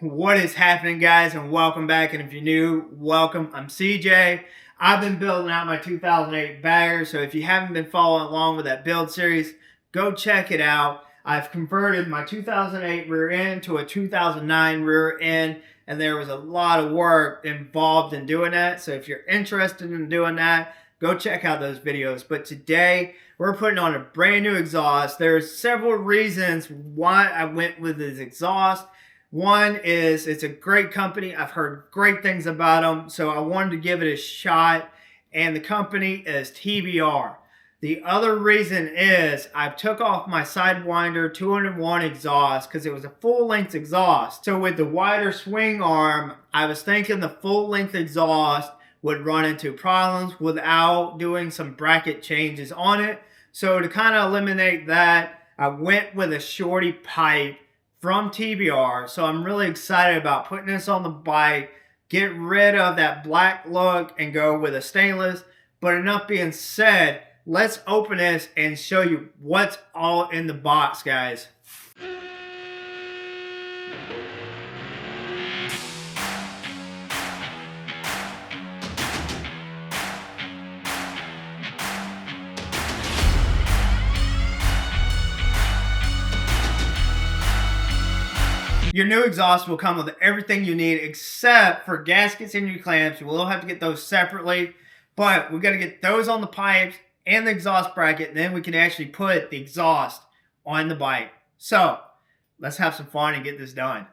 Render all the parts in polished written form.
What is happening, guys, and welcome back. And if you're new, welcome. I'm CJ. I've been building out my 2008 bagger, so if you haven't been following along with that build series, go check it out. I've converted my 2008 rear end to a 2009 rear end, and there was a lot of work involved in doing that. So if you're interested in doing that, go check out those videos. But today, we're putting on a brand new exhaust. There's several reasons why I went with this exhaust. One is it's a great company. I've heard great things about them, so I wanted to give it a shot, and the company is TBR. The other reason is I took off my Sidewinder 201 exhaust because it was a full-length exhaust. So with the wider swing arm, I was thinking the full-length exhaust would run into problems without doing some bracket changes on it. So to kind of eliminate that, I went with a Shorty pipe from TBR. So I'm really excited about putting this on the bike, get rid of that black look and go with a stainless. But enough being said, let's open this and show you what's all in the box, guys. Your new exhaust will come with everything you need except for gaskets and your clamps. You will have to get those separately, but we've got to get those on the pipes and the exhaust bracket, and then we can actually put the exhaust on the bike. So let's have some fun and get this done.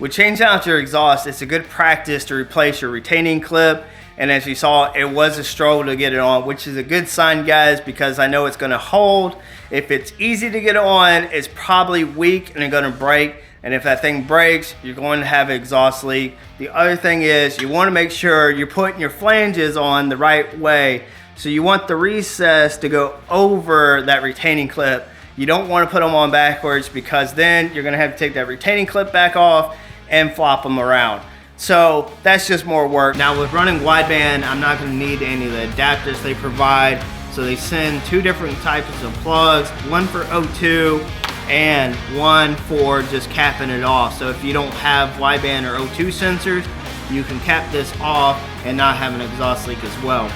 With changing out your exhaust, it's a good practice to replace your retaining clip. And as you saw, it was a struggle to get it on, which is a good sign, guys, because I know it's gonna hold. If it's easy to get on, it's probably weak and it's gonna break. And if that thing breaks, you're going to have an exhaust leak. The other thing is you wanna make sure you're putting your flanges on the right way. So you want the recess to go over that retaining clip. You don't wanna put them on backwards because then you're gonna have to take that retaining clip back off and flop them around. So that's just more work. Now with running wideband, I'm not gonna need any of the adapters they provide. So they send two different types of plugs, one for O2 and one for just capping it off. So if you don't have wideband or O2 sensors, you can cap this off and not have an exhaust leak as well.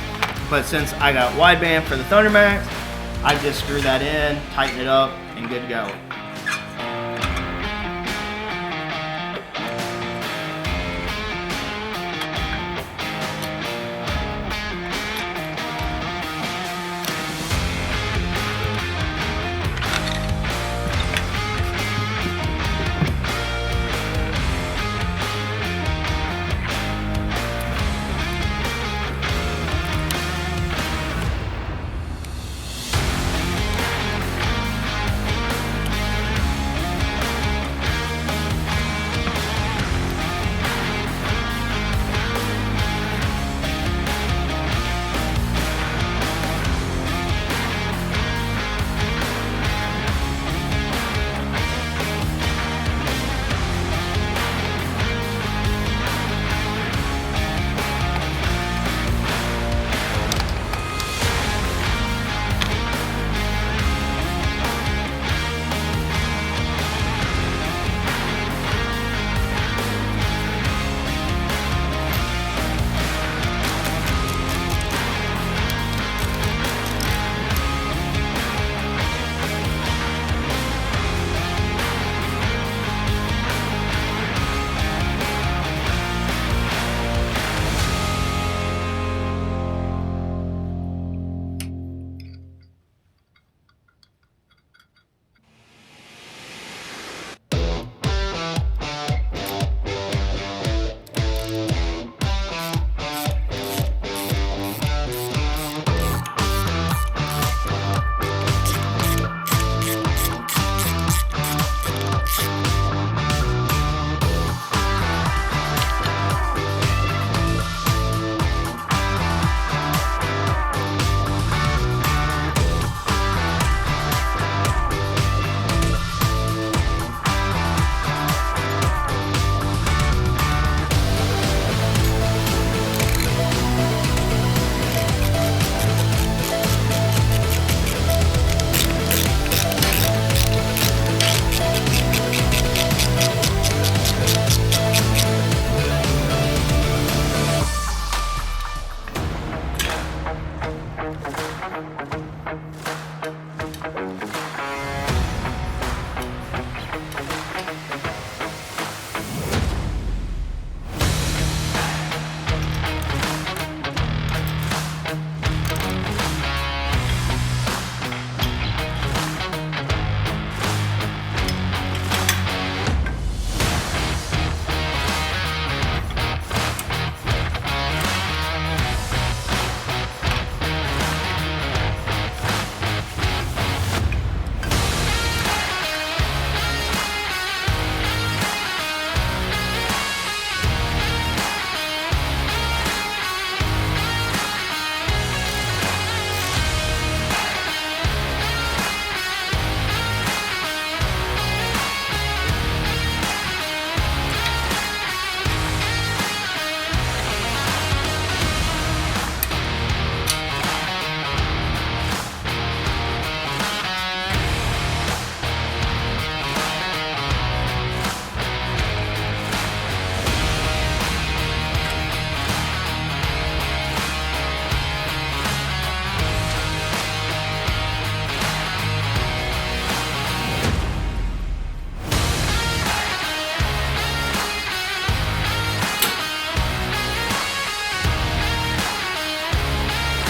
But since I got wideband for the ThunderMax, I just screw that in, tighten it up, and good to go.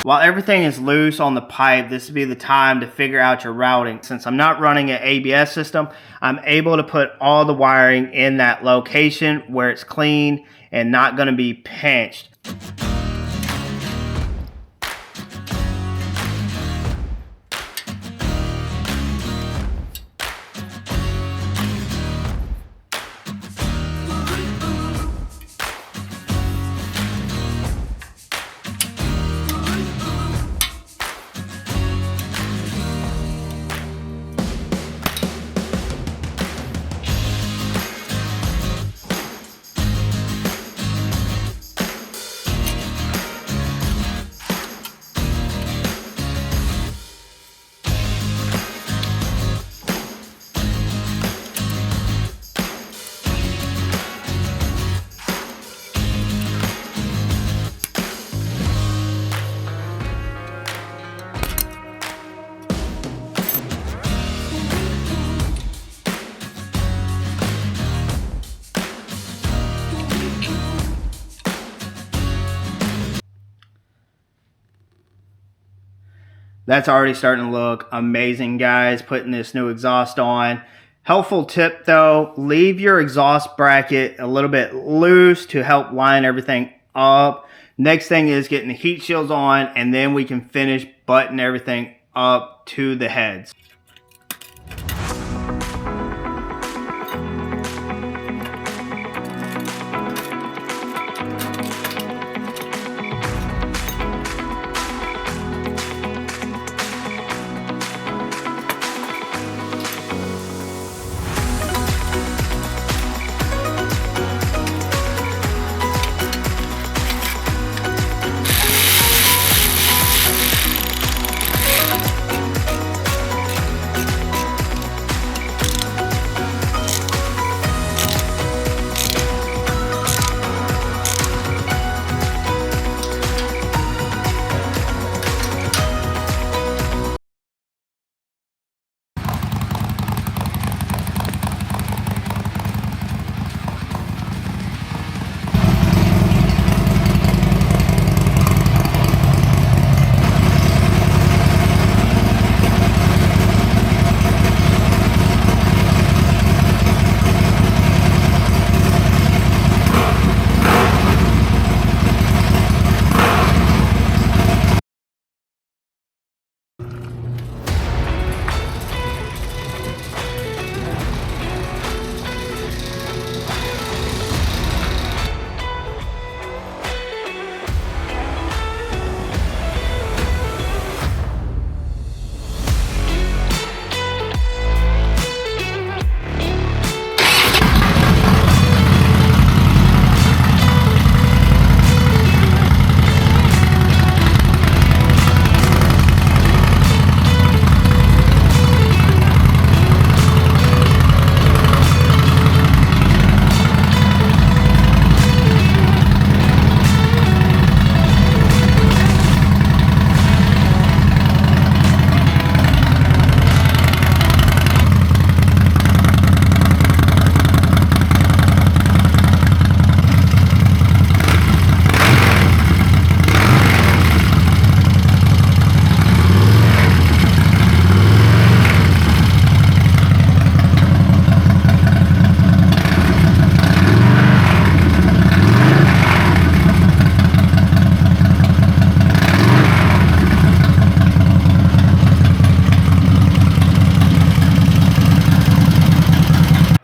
While everything is loose on the pipe, this would be the time to figure out your routing. Since I'm not running an ABS system, I'm able to put all the wiring in that location where it's clean and not going to be pinched. That's already starting to look amazing, guys, putting this new exhaust on. Helpful tip though, leave your exhaust bracket a little bit loose to help line everything up. Next thing is getting the heat shields on, and then we can finish buttoning everything up to the heads.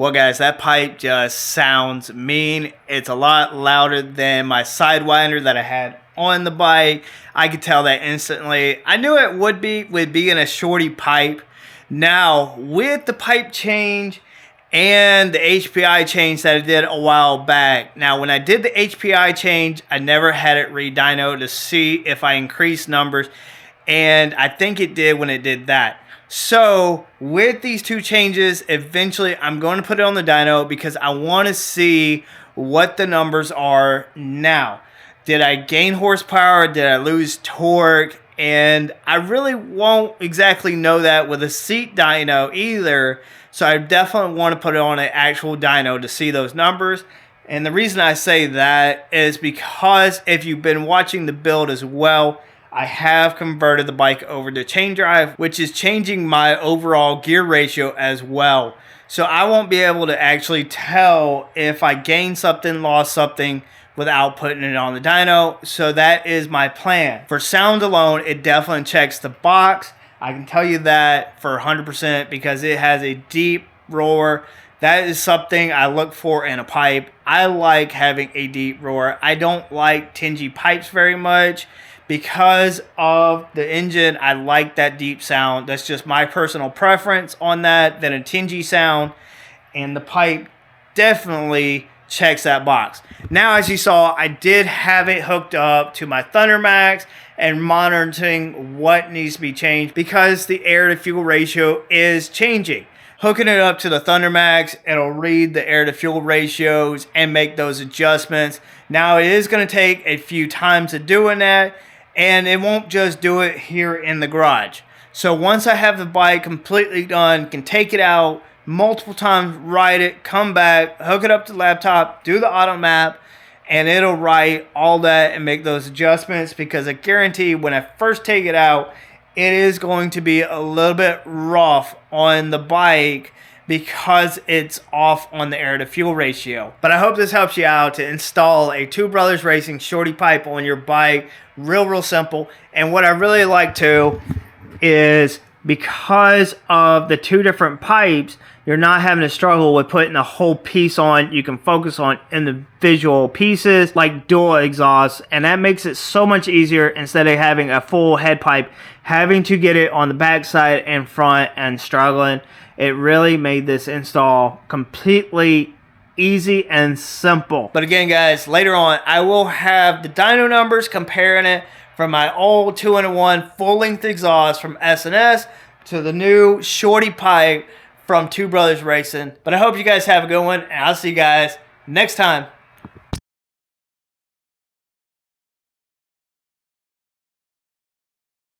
Well, guys, that pipe just sounds mean. It's a lot louder than my sidewinder that I had on the bike. I could tell that instantly. I knew it would be with being a Shorty pipe. Now, with the pipe change and the HPI change that I did a while back. Now, when I did the HPI change, I never had it re-dyno to see if I increased numbers. And I think it did when it did that. So with these two changes, eventually I'm going to put it on the dyno because I want to see what the numbers are now. Did I gain horsepower? Did I lose torque? And I really won't exactly know that with a seat dyno either. So I definitely want to put it on an actual dyno to see those numbers. And the reason I say that is because if you've been watching the build as well, I have converted the bike over to chain drive, which is changing my overall gear ratio as well. So I won't be able to actually tell if I gained something, lost something without putting it on the dyno. So that is my plan. For sound alone, it definitely checks the box. I can tell you that for 100% because it has a deep roar. That is something I look for in a pipe. I like having a deep roar. I don't like tingy pipes very much. Because of the engine, I like that deep sound. That's just my personal preference on that than a tingy sound. And the pipe definitely checks that box. Now, as you saw, I did have it hooked up to my ThunderMax and monitoring what needs to be changed because the air to fuel ratio is changing. Hooking it up to the ThunderMax, it'll read the air to fuel ratios and make those adjustments. Now, it is going to take a few times of doing that. And it won't just do it here in the garage. So once I have the bike completely done, can take it out multiple times, ride it, come back, hook it up to the laptop, do the auto map, and it'll write all that and make those adjustments because I guarantee when I first take it out, it is going to be a little bit rough on the bike because it's off on the air to fuel ratio. But I hope this helps you out to install a Two Brothers Racing Shorty pipe on your bike. Real simple. And what I really like too is because of the two different pipes, you're not having to struggle with putting the whole piece on. You can focus on individual pieces like dual exhausts, and that makes it so much easier instead of having a full head pipe, having to get it on the back side and front and struggling. It really made this install completely easy and simple. But again, guys, later on, I will have the dyno numbers comparing it from my old 2-in-1 full-length exhaust from S&S to the new Shorty pipe from Two Brothers Racing. But I hope you guys have a good one, and I'll see you guys next time.